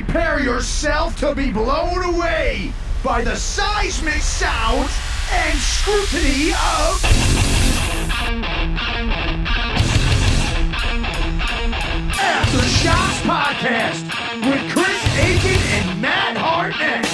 Prepare yourself to be blown away by the seismic sounds and scrutiny of Aftershocks Podcast with Chris Aiken and Matt Hartnett.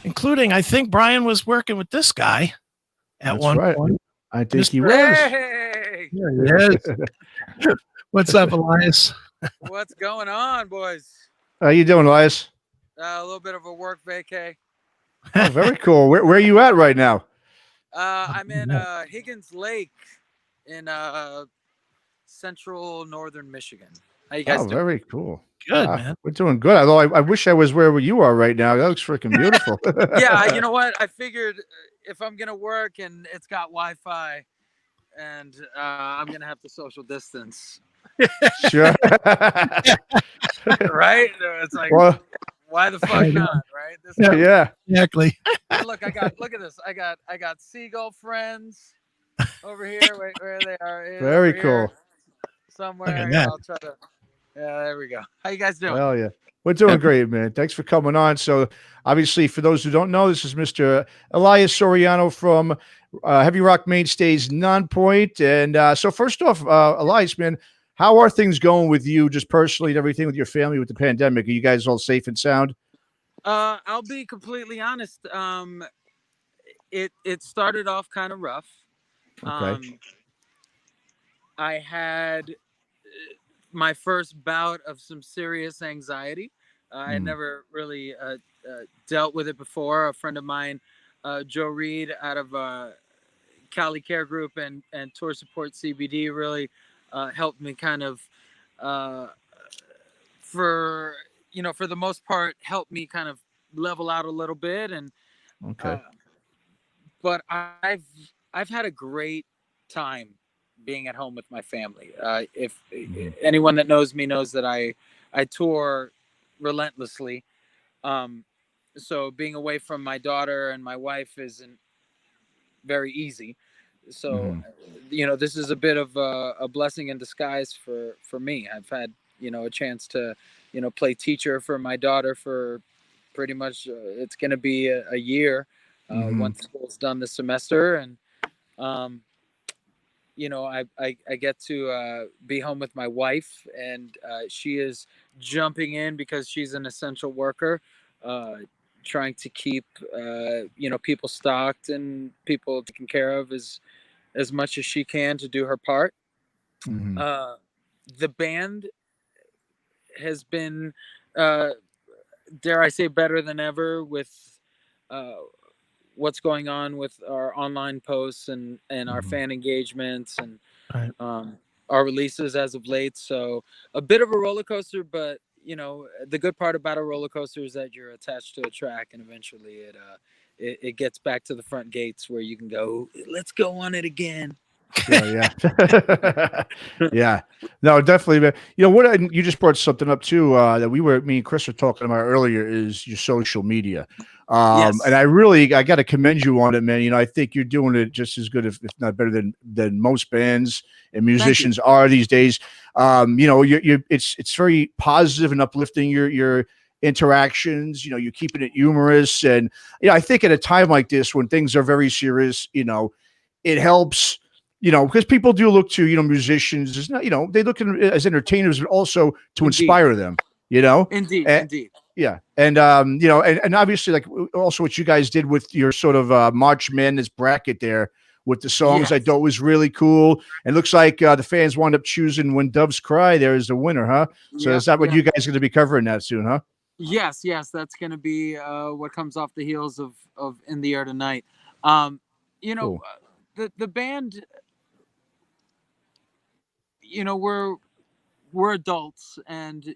Including, I think Brian was working with this guy at one point. I think he was. Hey! There he is. What's up, Elias? What's going on, boys? How you doing, Elias? A little bit of a work vacay. Oh, very cool. Where are you at right now? I'm in Higgins Lake in central northern Michigan. How you guys doing? Very cool. Good, man. We're doing good. Although I wish I was where you are right now. That looks freaking beautiful. Yeah, you know what? I figured if I'm gonna work and it's got Wi-Fi, and I'm gonna have to social distance. Sure. Right? It's like, why the fuck not? Right? Yeah. Exactly. Look at this. I got seagull friends over here. Where they are? Very cool. Somewhere. I'll try to. Yeah, there we go. How you guys doing? Hell yeah. We're doing great, man. Thanks for coming on. So, obviously, for those who don't know, this is Mr. Elias Soriano from Heavy Rock Mainstays Nonpoint. And so, first off, Elias, man, how are things going with you just personally and everything with your family with the pandemic? Are you guys all safe and sound? I'll be completely honest. It started off kind of rough. Okay. I had my first bout of some serious anxiety. I had never really dealt with it before. A friend of mine, Joe Reed, out of Cali Care Group and Tour Support CBD, really helped me kind of, for the most part, helped me kind of level out a little bit. And but I've had a great time being at home with my family. If anyone that knows me knows that I tour relentlessly. So being away from my daughter and my wife isn't very easy. So, this is a bit of a blessing in disguise for me. I've had, a chance to, play teacher for my daughter for pretty much, it's going to be a year once school's done this semester. And, I get to be home with my wife, and she is jumping in because she's an essential worker, trying to keep, people stocked and people taken care of as much as she can to do her part. The band has been, dare I say, better than ever with what's going on with our online posts and our fan engagements and our releases as of late. So a bit of a roller coaster, but the good part about a roller coaster is that you're attached to a track, and eventually it gets back to the front gates where you can go, let's go on it again. Yeah. Yeah. No, definitely. What you just brought something up too, that me and Chris were talking about earlier, is your social media. Yes. And I got to commend you on it, man. I think you're doing it just as good, if not better than most bands and musicians are these days. It's very positive and uplifting, your interactions. You're keeping it humorous. And, I think at a time like this, when things are very serious, it helps, because people do look to, musicians as not, they look at as entertainers, but also to inspire them, Indeed. Yeah. And, and obviously, like, also what you guys did with your sort of March Madness bracket there with the songs, I thought was really cool. And looks like the fans wound up choosing When Doves Cry there as the winner, huh? So is that what you guys are going to be covering that soon, huh? Yes. That's going to be what comes off the heels of In the Air Tonight. Cool. The band, we're adults and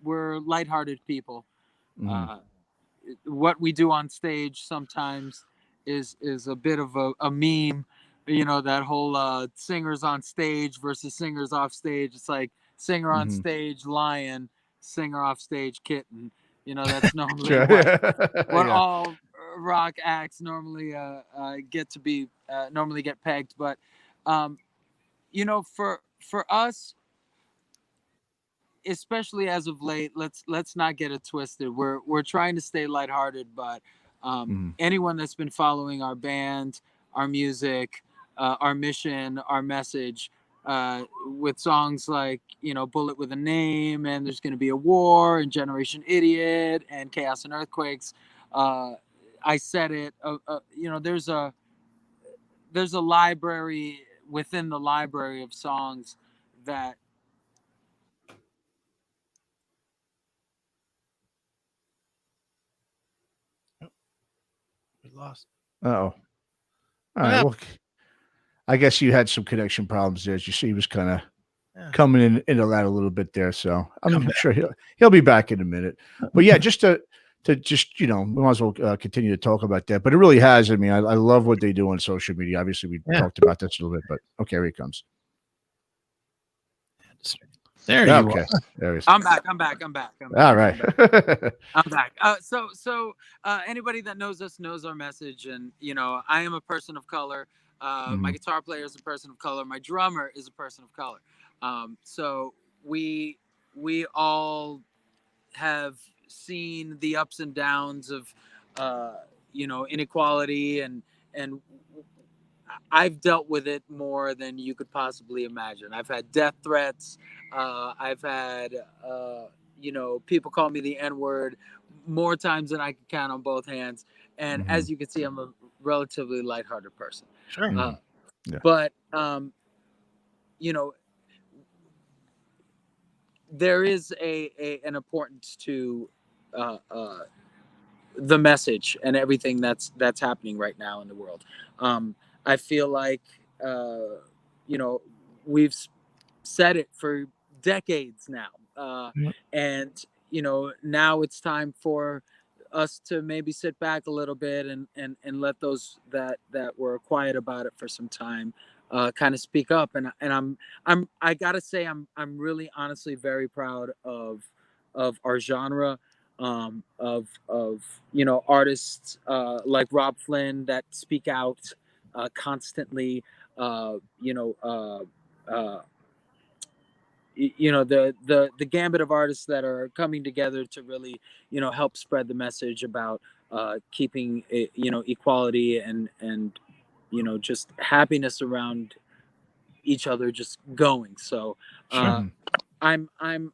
we're lighthearted people. What we do on stage sometimes is a bit of a meme, that whole singers on stage versus singers off stage. It's like singer on stage lion, singer off stage kitten. That's normally what all rock acts normally normally get pegged, but for us, especially as of late, let's not get it twisted. We're trying to stay lighthearted, but anyone that's been following our band, our music, our mission, our message, with songs like "Bullet with a Name" and "There's Gonna Be a War" and "Generation Idiot" and "Chaos and Earthquakes," I said it. There's a library within the library of songs that We lost. Oh, all right. Well, I guess you had some connection problems there. As you see, he was kind of coming into that a little bit there. So I'm sure he'll be back in a minute. But yeah, just to just we might as well continue to talk about that. But it really has. I mean, I love what they do on social media. Obviously, we talked about this a little bit, but okay, here he comes. There you okay. are. There he is. I'm back. All right. I'm back. So anybody that knows us knows our message, and I am a person of color. My guitar player is a person of color. My drummer is a person of color. So we all have seen the ups and downs of inequality, and I've dealt with it more than you could possibly imagine. I've had death threats. I've had people call me the N-word more times than I can count on both hands. And as you can see, I'm a relatively lighthearted person. Sure. But there is an importance to the message and everything that's happening right now in the world. I feel like we've said it for decades now, and now it's time for us to maybe sit back a little bit and let those that were quiet about it for some time kind of speak up. And I gotta say I'm really honestly very proud of our genre, of artists like Rob Flynn that speak out constantly. The gambit of artists that are coming together to really help spread the message about keeping equality and just happiness around each other just going. So I'm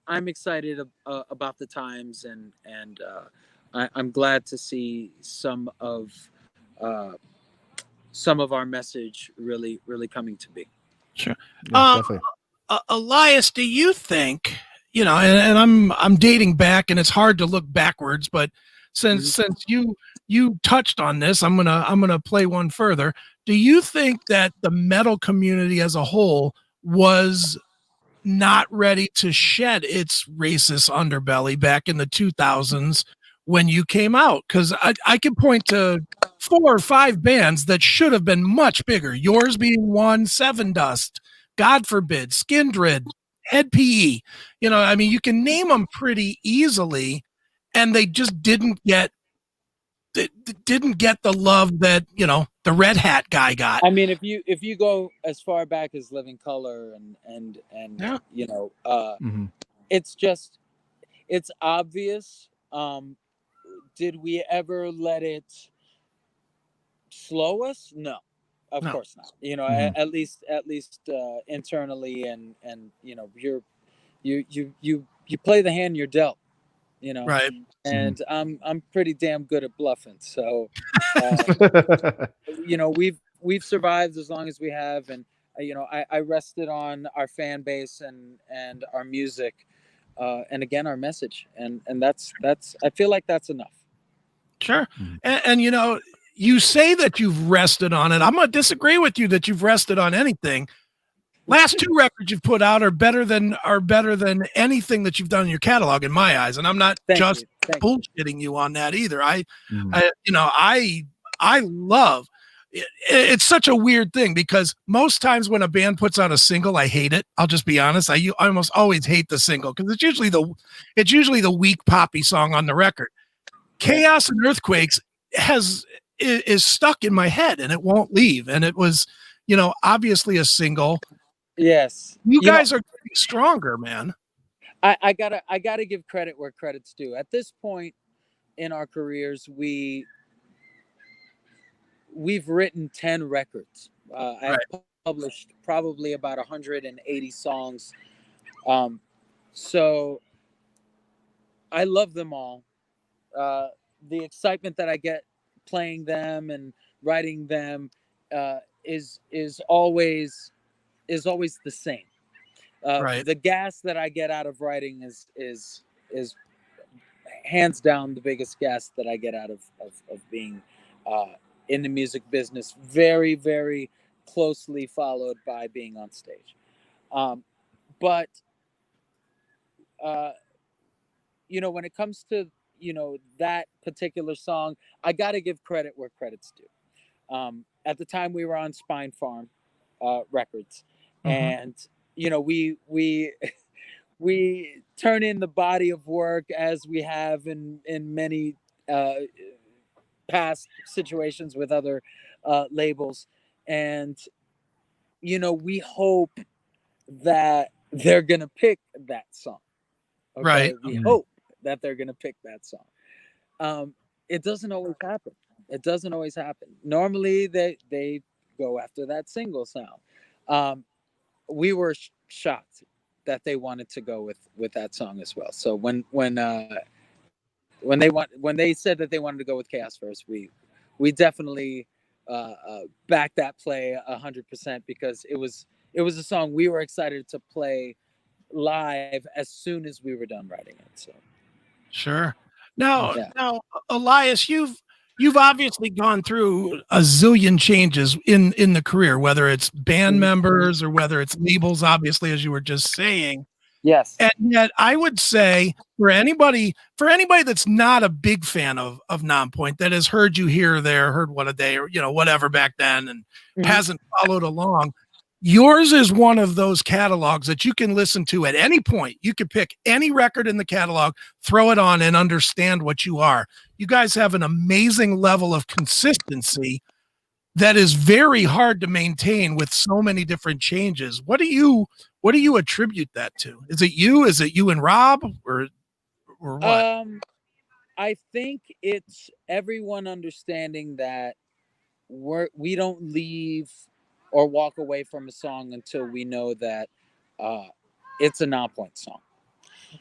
excited about the times, and I'm glad to see some of our message really coming to be. Sure. Definitely. Elias, do you think, and I'm dating back and it's hard to look backwards, but since you touched on this, I'm gonna play one further. Do you think that the metal community as a whole was not ready to shed its racist underbelly back in the 2000s when you came out? Because I can point to 4 or 5 bands that should have been much bigger. Yours being one, Seven Dust, God Forbid, Skindred, Head PE. You can name them pretty easily, and they just didn't get the love that the Red Hat guy got. I mean, if you go as far back as Living Color and it's obvious. Did we ever let it slow us? No, of course not. At least internally, and you play the hand you're dealt. Right. And I'm pretty damn good at bluffing. So, we've survived as long as we have, and I rested on our fan base and our music, and again our message, and that's I feel like that's enough. Sure. And you say that you've rested on it. I'm gonna disagree with you that you've rested on anything. Last 2 records you've put out are better than anything that you've done in your catalog, in my eyes. And I'm not bullshitting you on that either. I love it. It's such a weird thing because most times when a band puts out a single, I hate it. I'll just be honest. I almost always hate the single because it's usually the weak poppy song on the record. Chaos and Earthquakes is stuck in my head and it won't leave. And it was, obviously a single. Yes. You guys are getting stronger, man. I gotta give credit where credit's due. At this point in our careers, we've written 10 records. I've published probably about 180 songs. So I love them all. The excitement that I get playing them and writing them is always the same. The gas that I get out of writing is hands down the biggest gas that I get out of being in the music business. Very, very closely followed by being on stage. But when it comes to that particular song, I got to give credit where credit's due. At the time, we were on Spine Farm Records, and we turn in the body of work as we have in many past situations with other labels, and we hope that they're gonna pick that song. Okay? Right. We hope that they're gonna pick that song. It doesn't always happen. Normally they go after that single sound. We were shocked that they wanted to go with that song as well. So when they said that they wanted to go with Chaos First, we definitely backed that play 100% because it was a song we were excited to play live as soon as we were done writing it. So sure. Now, Elias, you've obviously gone through a zillion changes in the career, whether it's band members or whether it's labels, obviously, as you were just saying. Yes. And yet I would say for anybody that's not a big fan of Nonpoint, that has heard you here or there, heard What a Day or, whatever back then and hasn't followed along, yours is one of those catalogs that you can listen to at any point. You could pick any record in the catalog, throw it on and understand what you are. You guys have an amazing level of consistency that is very hard to maintain with so many different changes. What do you attribute that to? Is it you and Rob or what? I think it's everyone understanding that we don't leave or walk away from a song until we know that it's a Nonpoint song.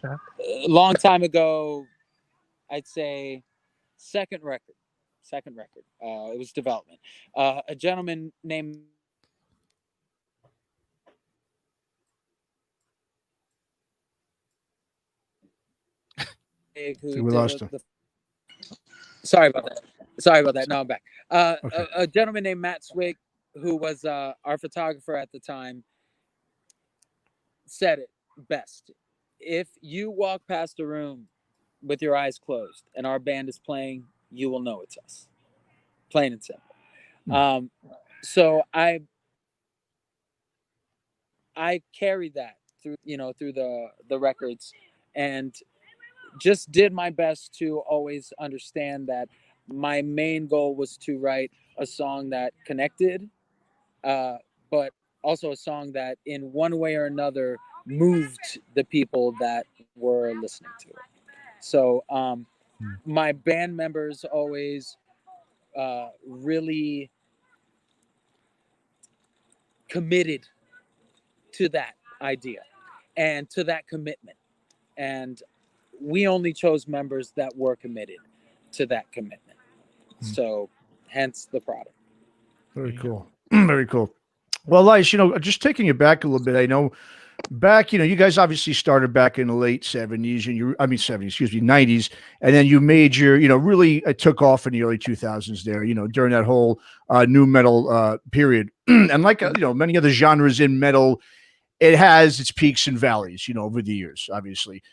Okay. A long time ago, I'd say second record. It was development. A gentleman named we lost him. Sorry about that. No, I'm back. Okay. A gentleman named Matt Swig, who was our photographer at the time, said it best. If you walk past a room with your eyes closed and our band is playing, you will know it's us. Plain and simple. So I carried that through the records and just did my best to always understand that my main goal was to write a song that connected, but also a song that in one way or another moved the people that were listening to it. So my band members always really committed to that idea and to that commitment. And we only chose members that were committed to that commitment. So hence the product. Very cool. Very cool. Well, Elias, just taking you back a little bit, I know back, you guys obviously started back in the late 70s and 90s. And then you made your, really took off in the early 2000s there, during that whole new metal period. And like, many other genres in metal, it has its peaks and valleys, over the years, obviously,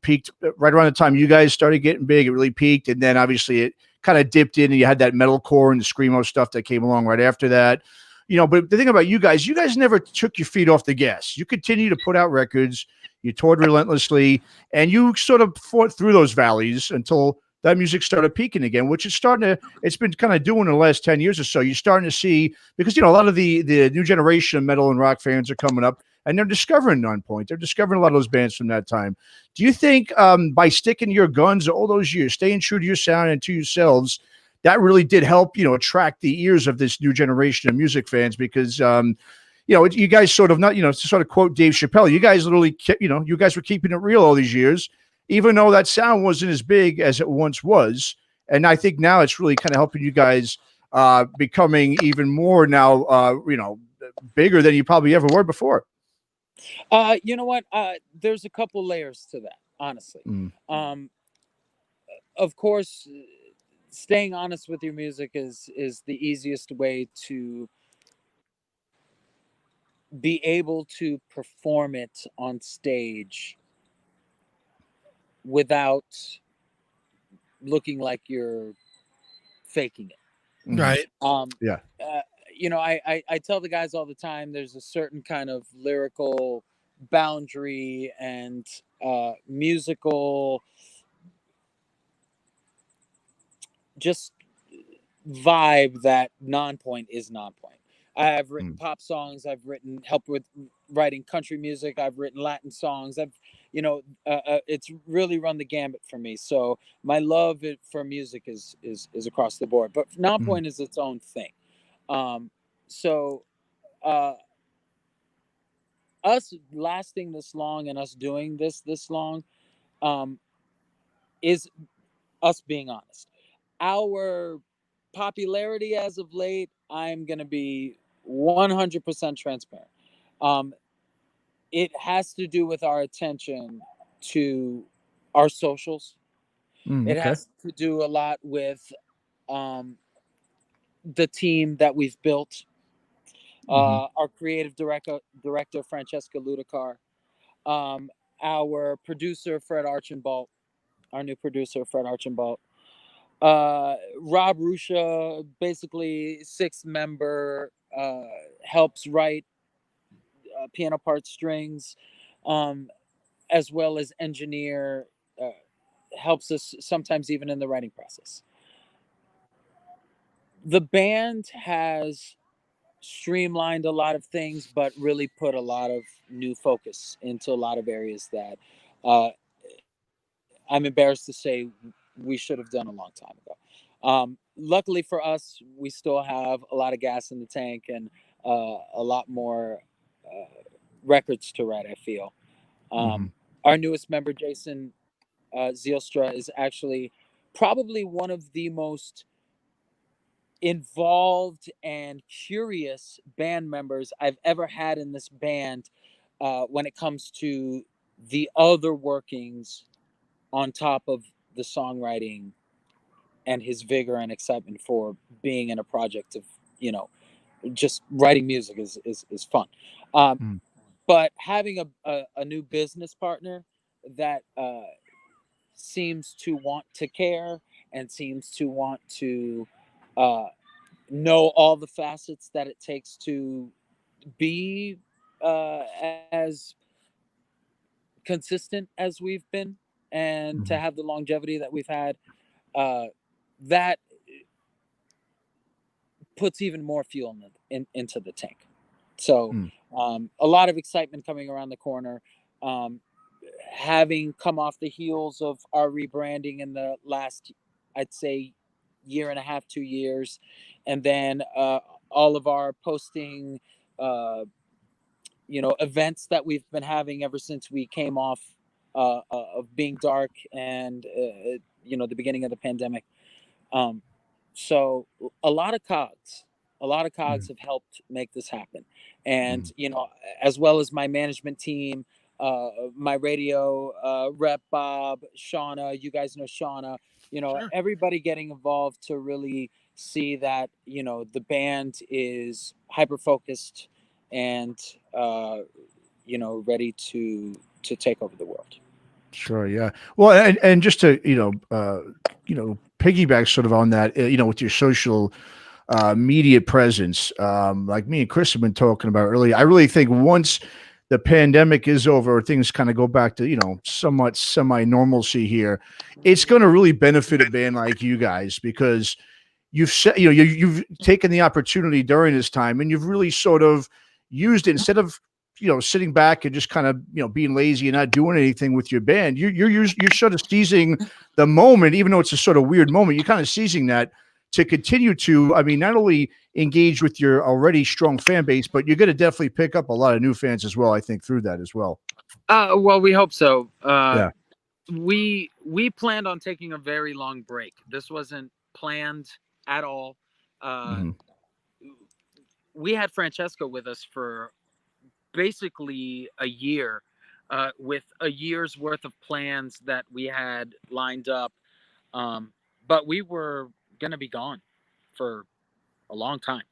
peaked right around the time you guys started getting big. It really peaked. And then obviously it kind of dipped in and you had that metalcore and the screamo stuff that came along right after that. But the thing about you guys never took your feet off the gas. You continue to put out records, you toured relentlessly, and you sort of fought through those valleys until that music started peaking again, which is it's been kind of doing in the last 10 years or so. You're starting to see, because, a lot of the new generation of metal and rock fans are coming up and they're discovering Nonpoint. They're discovering a lot of those bands from that time. Do you think by sticking to your guns all those years, staying true to your sound and to yourselves, that really did help, attract the ears of this new generation of music fans? Because, you guys sort of not, to sort of quote Dave Chappelle, you guys literally, you guys were keeping it real all these years, even though that sound wasn't as big as it once was. And I think now it's really kind of helping you guys becoming even more now, bigger than you probably ever were before. You know what? There's a couple layers to that, honestly. Of course, staying honest with your music is the easiest way to be able to perform it on stage without looking like you're faking it. Right. Yeah. I tell the guys all the time, there's a certain kind of lyrical boundary and musical just vibe that Nonpoint is Nonpoint. I've written pop songs. I've helped with writing country music. I've written Latin songs. It's really run the gambit for me. So my love for music is across the board. But Nonpoint is its own thing. Us lasting this long and us doing this long is us being honest. Our popularity as of late, I'm going to be 100% transparent. It has to do with our attention to our socials. It has to do a lot with the team that we've built. Our creative director Francesca Ludicar, our producer Fred Archambault, our new producer Fred Archambault, Rob Rusha, basically 6th member, helps write piano parts, strings, as well as engineer, helps us sometimes even in the writing process. The band has streamlined a lot of things, but really put a lot of new focus into a lot of areas that I'm embarrassed to say we should have done a long time ago. Luckily for us, we still have a lot of gas in the tank and a lot more records to write, I feel. Our newest member, Jason Zielstra, is actually probably one of the most involved and curious band members I've ever had in this band when it comes to the other workings on top of the songwriting, and his vigor and excitement for being in a project of, just writing music is fun. But having a new business partner that seems to want to care and seems to want to know all the facets that it takes to be as consistent as we've been, and to have the longevity that we've had, that puts even more fuel into the tank. So a lot of excitement coming around the corner, having come off the heels of our rebranding in the last, I'd say, year and a half, 2 years, and then all of our posting events that we've been having ever since we came off of being dark and the beginning of the pandemic. So a lot of cogs have helped make this happen. And as well as my management team, my radio rep Bob, Shauna, you guys know Shauna, Sure. everybody getting involved to really see that the band is hyper focused and ready to take over the world. Sure. Yeah. Well, and just to, piggyback sort of on that, with your social media presence, like me and Chris have been talking about earlier, I really think once the pandemic is over, things kind of go back to, you know, somewhat semi-normalcy here, it's going to really benefit a band like you guys because you've said, you know, you've taken the opportunity during this time and you've really sort of used it instead of, you know, sitting back and just kind of, you know, being lazy and not doing anything with your band. You're sort of seizing the moment, even though it's a sort of weird moment, you're kind of seizing that to continue to, I mean, not only engage with your already strong fan base, but you're going to definitely pick up a lot of new fans as well, I think, through that as well. Well, we hope so. Yeah. We planned on taking a very long break. This wasn't planned at all. We had Francesco with us for basically a year, with a year's worth of plans that we had lined up. But we were going to be gone for a long time.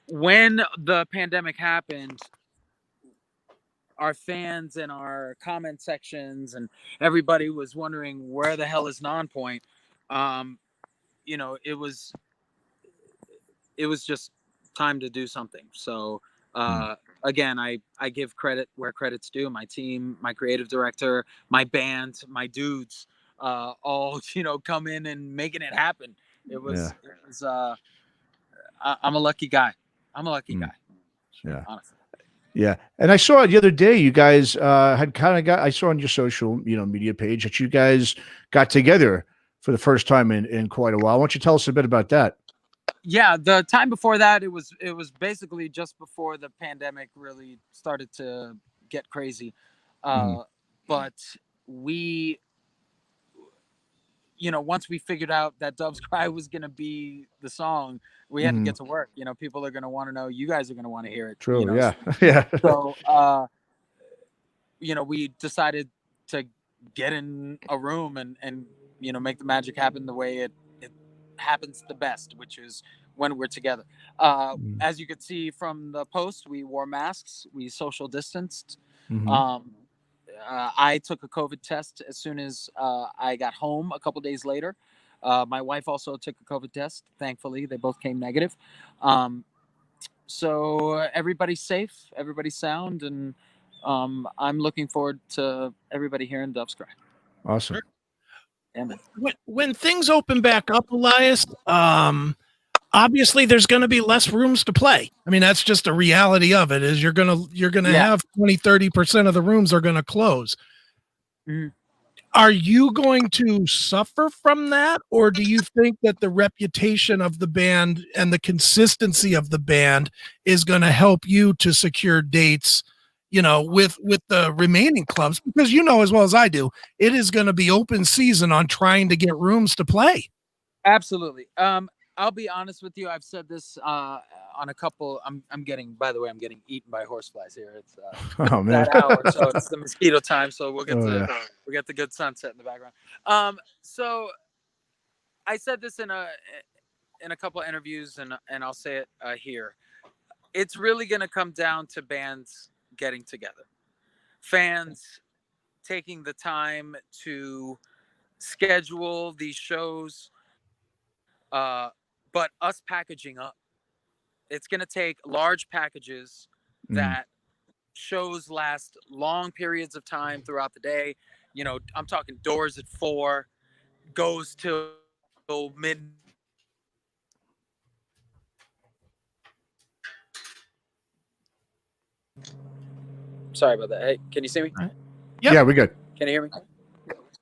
When the pandemic happened, our fans and our comment sections and everybody was wondering where the hell is Nonpoint. You know, it was just time to do something. So again, I give credit where credit's due. My team, my creative director, my band, my dudes, all, you know, come in and making it happen. I'm a lucky guy. I'm a lucky guy. Yeah. Honestly. Yeah. And I saw the other day, you guys had kind of I saw on your social, you know, media page that you guys got together for the first time in quite a while. Why don't you tell us a bit about that? Yeah, the time before that, it was basically just before the pandemic really started to get crazy. But we, you know, once we figured out that Dove's Cry was going to be the song, we had to get to work. You know, people are going to want to know, you guys are going to want to hear it. True. You know? Yeah. Yeah. So, you know, we decided to get in a room and, you know, make the magic happen the way it happens the best, which is when we're together. As you could see from the post, we wore masks, we social distanced. I took a COVID test as soon as I got home a couple days later. My wife also took a COVID test. Thankfully, they both came negative. So everybody's safe, everybody's sound, and I'm looking forward to everybody hearing Dove's Cry. Awesome. When things open back up, Elias, obviously there's going to be less rooms to play. I mean, that's just a reality of it. Is you're going to have 20-30% of the rooms are going to close. Are you going to suffer from that, or do you think that the reputation of the band and the consistency of the band is going to help you to secure dates, you know, with the remaining clubs? Because you know as well as I do, it is going to be open season on trying to get rooms to play. Absolutely. I'll be honest with you. I've said this on a couple. I'm getting eaten by horseflies here. It's Oh man, that hour, so it's the mosquito time. So we'll get we'll get the good sunset in the background. So I said this in a couple of interviews, and I'll say it here. It's really going to come down to bands getting together, fans taking the time to schedule these shows. But us packaging up, it's going to take large packages that shows last long periods of time throughout the day. You know, I'm talking doors at 4, goes till midnight. Sorry about that. Hey, can you see me? Yeah, we're good. Can you hear me?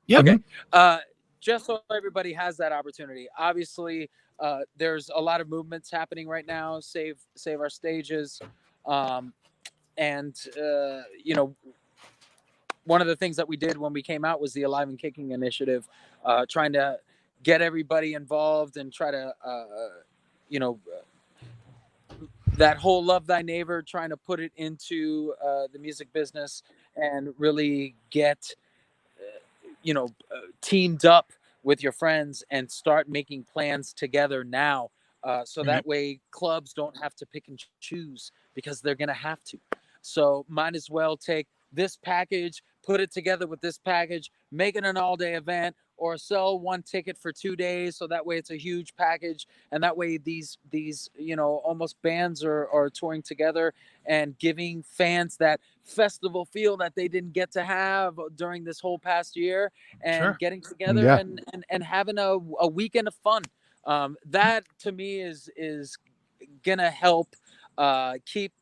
Yeah. Okay. Just so everybody has that opportunity. Obviously, there's a lot of movements happening right now. Save our stages, and you know, one of the things that we did when we came out was the Alive and Kicking initiative, trying to get everybody involved and try to, you know, that whole love thy neighbor, trying to put it into the music business and really get, you know, teamed up with your friends and start making plans together now. So that way clubs don't have to pick and choose because they're going to have to. So might as well take this package, put it together with this package, make it an all-day event, or sell one ticket for 2 days. So that way it's a huge package. And that way these almost bands are touring together and giving fans that festival feel that they didn't get to have during this whole past year, and getting together and having a weekend of fun. That to me is gonna help keep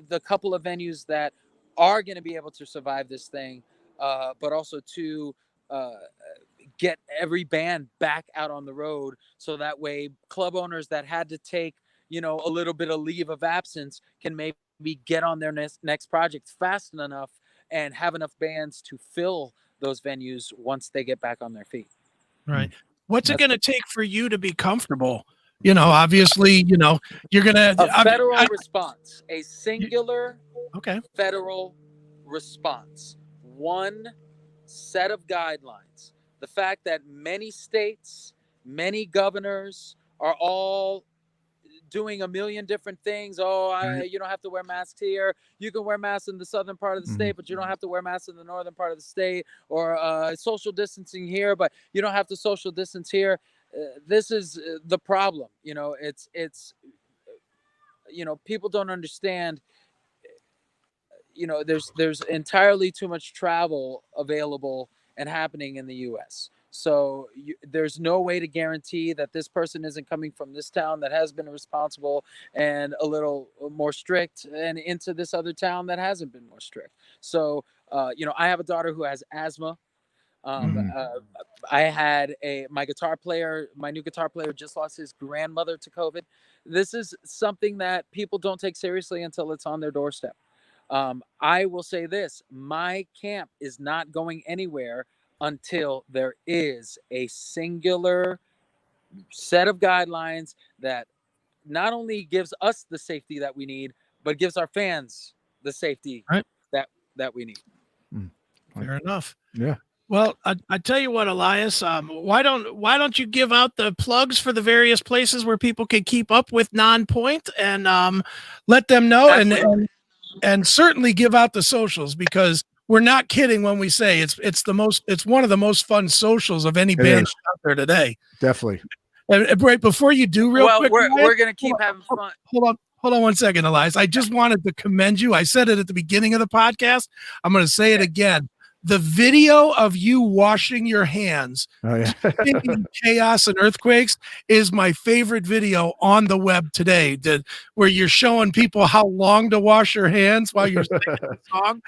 the couple of venues that are going to be able to survive this thing, but also to get every band back out on the road, so that way club owners that had to take a little bit of leave of absence can maybe get on their next project fast enough and have enough bands to fill those venues once they get back on their feet. Right. What's it going to take for you to be comfortable? Obviously, you're going to a federal response, a singular federal response, one set of guidelines. The fact that many states, many governors are all doing a million different things. You don't have to wear masks here. You can wear masks in the southern part of the state, but you don't have to wear masks in the northern part of the state, or social distancing here, but you don't have to social distance here. This is the problem. It's people don't understand. There's entirely too much travel available and happening in the U.S. So there's no way to guarantee that this person isn't coming from this town that has been responsible and a little more strict, and into this other town that hasn't been more strict. So, I have a daughter who has asthma. I had my new guitar player just lost his grandmother to COVID. This is something that people don't take seriously until it's on their doorstep. I will say this: my camp is not going anywhere until there is a singular set of guidelines that not only gives us the safety that we need, but gives our fans the safety that we need. Fair enough. Yeah. Well, I tell you what, Elias, why don't you give out the plugs for the various places where people can keep up with Nonpoint, and let them know, and certainly give out the socials, because we're not kidding when we say it's one of the most fun socials of any band out there today. Definitely. And right before you do, quick, we're gonna keep having fun. Hold on 1 second, Elias. I just wanted to commend you. I said it at the beginning of the podcast. I'm going to say it again. The video of you washing your hands in chaos and earthquakes is my favorite video on the web today, where you're showing people how long to wash your hands while you're singing the song.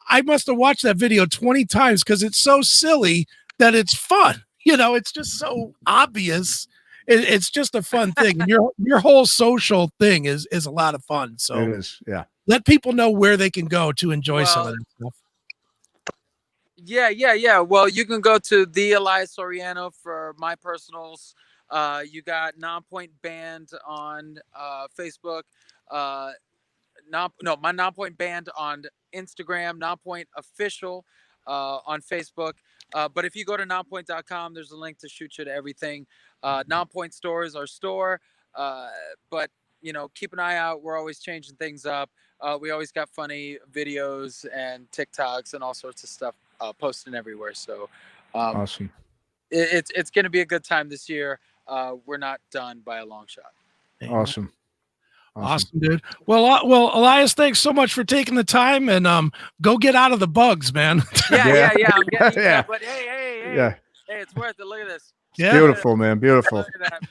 I must have watched that video 20 times because it's so silly that it's fun. It's just so obvious. It's just a fun thing. And your whole social thing is a lot of fun. So it is. Yeah. Let people know where they can go to enjoy some of that stuff. Yeah. Well, you can go to the Elias Soriano for my personals. You got Nonpoint Band on Facebook. My Nonpoint Band on Instagram. Nonpoint Official on Facebook. But if you go to nonpoint.com, there's a link to shoot you to everything. Nonpoint Store is our store. But keep an eye out. We're always changing things up. We always got funny videos and TikToks and all sorts of stuff posting everywhere. So awesome. It's going to be a good time this year. We're not done by a long shot. Awesome, dude. Well, Elias, thanks so much for taking the time, and go get out of the bugs, man. Yeah. I'm getting but hey, it's worth it. Look at this. It's beautiful, man. Beautiful. Look at that, man.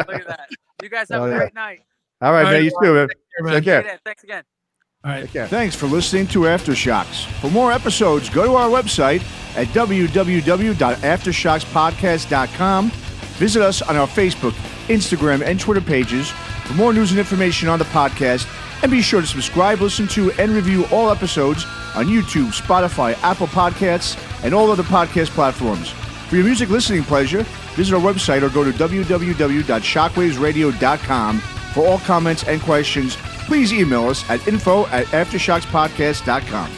Look at that. You guys have a great night. All right, man. You too, man. Take care. Thanks again. All right. Thanks for listening to Aftershocks. For more episodes, go to our website at www.aftershockspodcast.com. Visit us on our Facebook, Instagram, and Twitter pages for more news and information on the podcast. And be sure to subscribe, listen to, and review all episodes on YouTube, Spotify, Apple Podcasts, and all other podcast platforms. For your music listening pleasure, visit our website or go to www.shockwavesradio.com. For all comments and questions, please email us at info@aftershockspodcast.com.